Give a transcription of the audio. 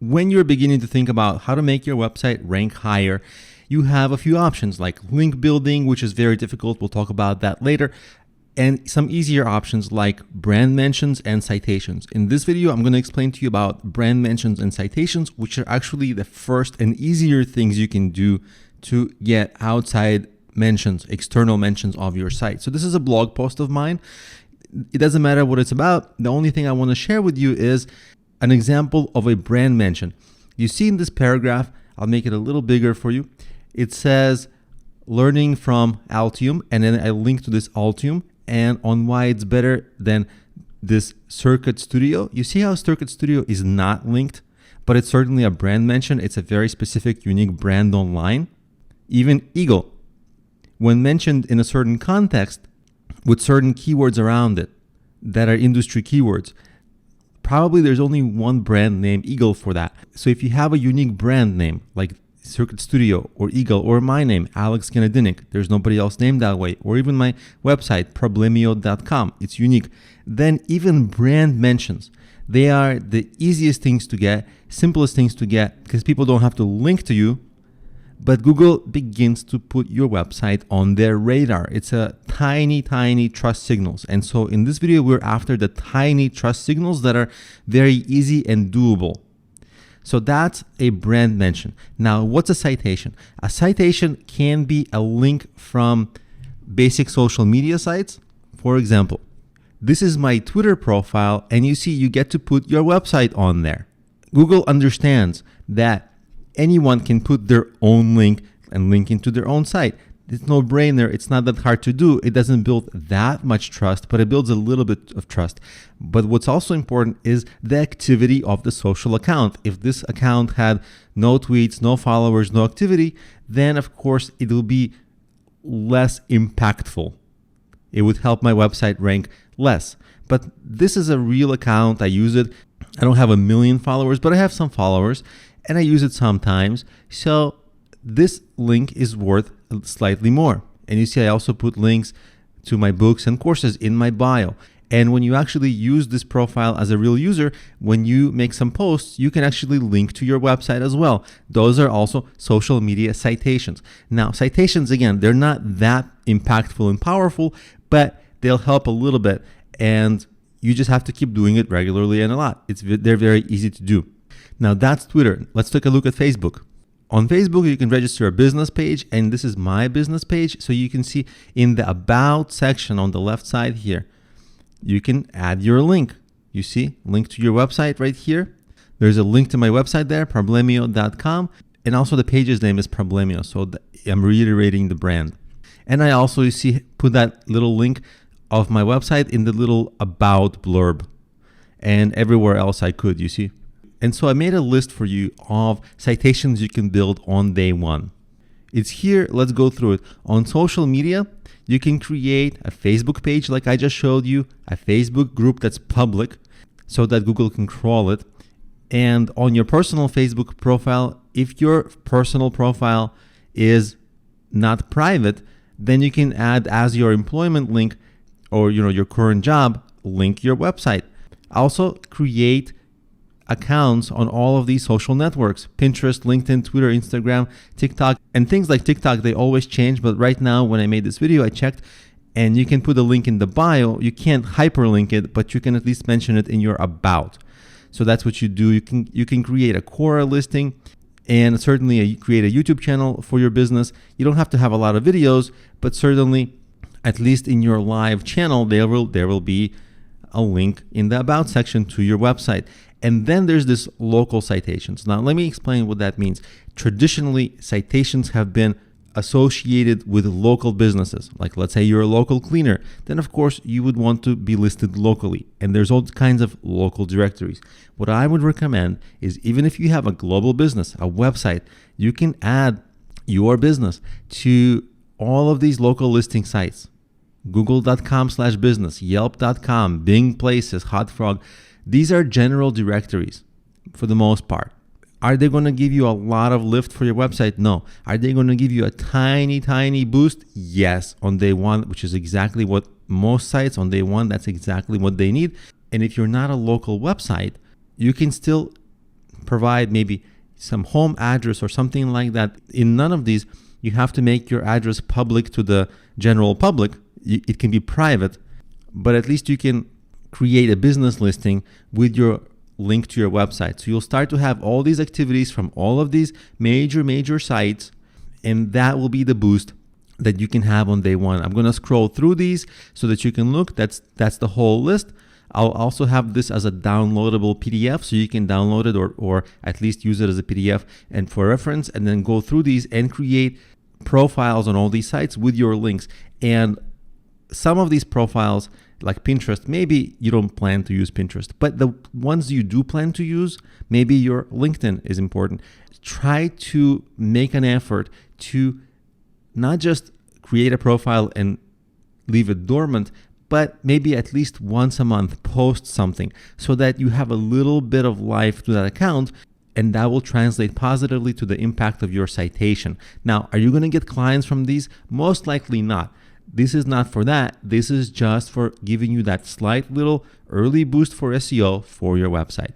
when you're beginning to think about how to make your website rank higher, you have a few options like link building, which is very difficult. We'll talk about that later. And some easier options like brand mentions and citations. In this video, I'm going to explain to you about brand mentions and citations, which are actually the first and easier things you can do to get outside mentions, external mentions of your site. So this is a blog post of mine. It doesn't matter what it's about. The only thing I want to share with you is an example of a brand mention. You see in this paragraph, I'll make it a little bigger for you. It says learning from Altium, and then I link to this Altium and on why it's better than this Circuit Studio. You see how Circuit Studio is not linked, but it's certainly a brand mention. It's a very specific, unique brand online. Even Eagle, when mentioned in a certain context with certain keywords around it that are industry keywords, probably there's only one brand name Eagle for that. So if you have a unique brand name like Circuit Studio or Eagle or my name, Alex Ganadinik, there's nobody else named that way, or even my website, problemio.com, it's unique, then even brand mentions, they are the easiest things to get, simplest things to get, because people don't have to link to you, but Google begins to put your website on their radar. It's a tiny, tiny trust signals. And so in this video, we're after the tiny trust signals that are very easy and doable. So that's a brand mention. Now, what's a citation? A citation can be a link from basic social media sites. For example, this is my Twitter profile, and you see you get to put your website on there. Google understands that anyone can put their own link and link into their own site. It's no brainer. It's not that hard to do. It doesn't build that much trust, but it builds a little bit of trust. But what's also important is the activity of the social account. If this account had no tweets, no followers, no activity, then of course it will be less impactful. It would help my website rank less. But this is a real account. I use it. I don't have 1 million followers, but I have some followers and I use it sometimes. So this link is worth slightly more. And you see, I also put links to my books and courses in my bio. And when you actually use this profile as a real user, when you make some posts, you can actually link to your website as well. Those are also social media citations. Now, citations, again, they're not that impactful and powerful, but they'll help a little bit. And you just have to keep doing it regularly and a lot. They're very easy to do. Now, that's Twitter. Let's take a look at Facebook. On Facebook, you can register a business page, and this is my business page. So you can see in the About section on the left side here, you can add your link. You see, link to your website right here. There's a link to my website there, problemio.com, and also the page's name is Problemio, so I'm reiterating the brand. And I also, you see, put that little link of my website in the little About blurb, and everywhere else I could, you see. And so I made a list for you of citations you can build on day one. It's here. Let's go through it. On social media, you can create a Facebook page like I just showed you, a Facebook group that's public so that Google can crawl it. And on your personal Facebook profile, if your personal profile is not private, then you can add as your employment link or your current job, link your website. Also create accounts on all of these social networks, Pinterest, LinkedIn, Twitter, Instagram, TikTok, and things like TikTok, they always change. But right now, when I made this video, I checked, and you can put a link in the bio. You can't hyperlink it, but you can at least mention it in your About. So that's what you do. You can create a Quora listing, and certainly create a YouTube channel for your business. You don't have to have a lot of videos, but certainly, at least in your live channel, there will be a link in the About section to your website. And then there's this local citations. Now, let me explain what that means. Traditionally, citations have been associated with local businesses. Like, let's say you're a local cleaner. Then, of course, you would want to be listed locally. And there's all kinds of local directories. What I would recommend is, even if you have a global business, a website, you can add your business to all of these local listing sites. Google.com/business, Yelp.com, Bing Places, HotFrog. These are general directories for the most part. Are they going to give you a lot of lift for your website? No. Are they going to give you a tiny, tiny boost? Yes, on day one, which is exactly what most sites on day one, that's exactly what they need. And if you're not a local website, you can still provide maybe some home address or something like that. In none of these, you have to make your address public to the general public. It can be private, but at least you can create a business listing with your link to your website. So you'll start to have all these activities from all of these major sites, and that will be the boost that you can have on day one. I'm going to scroll through these so that you can look. That's the whole list. I'll also have this as a downloadable PDF, so you can download it or at least use it as a PDF and for reference, and then go through these and create profiles on all these sites with your links. And some of these profiles, like Pinterest, maybe you don't plan to use Pinterest, but the ones you do plan to use, maybe your LinkedIn is important. Try to make an effort to not just create a profile and leave it dormant, but maybe at least once a month post something so that you have a little bit of life to that account, and that will translate positively to the impact of your citation. Now, are you going to get clients from these? Most likely not. This is not for that. This is just for giving you that slight little early boost for SEO for your website.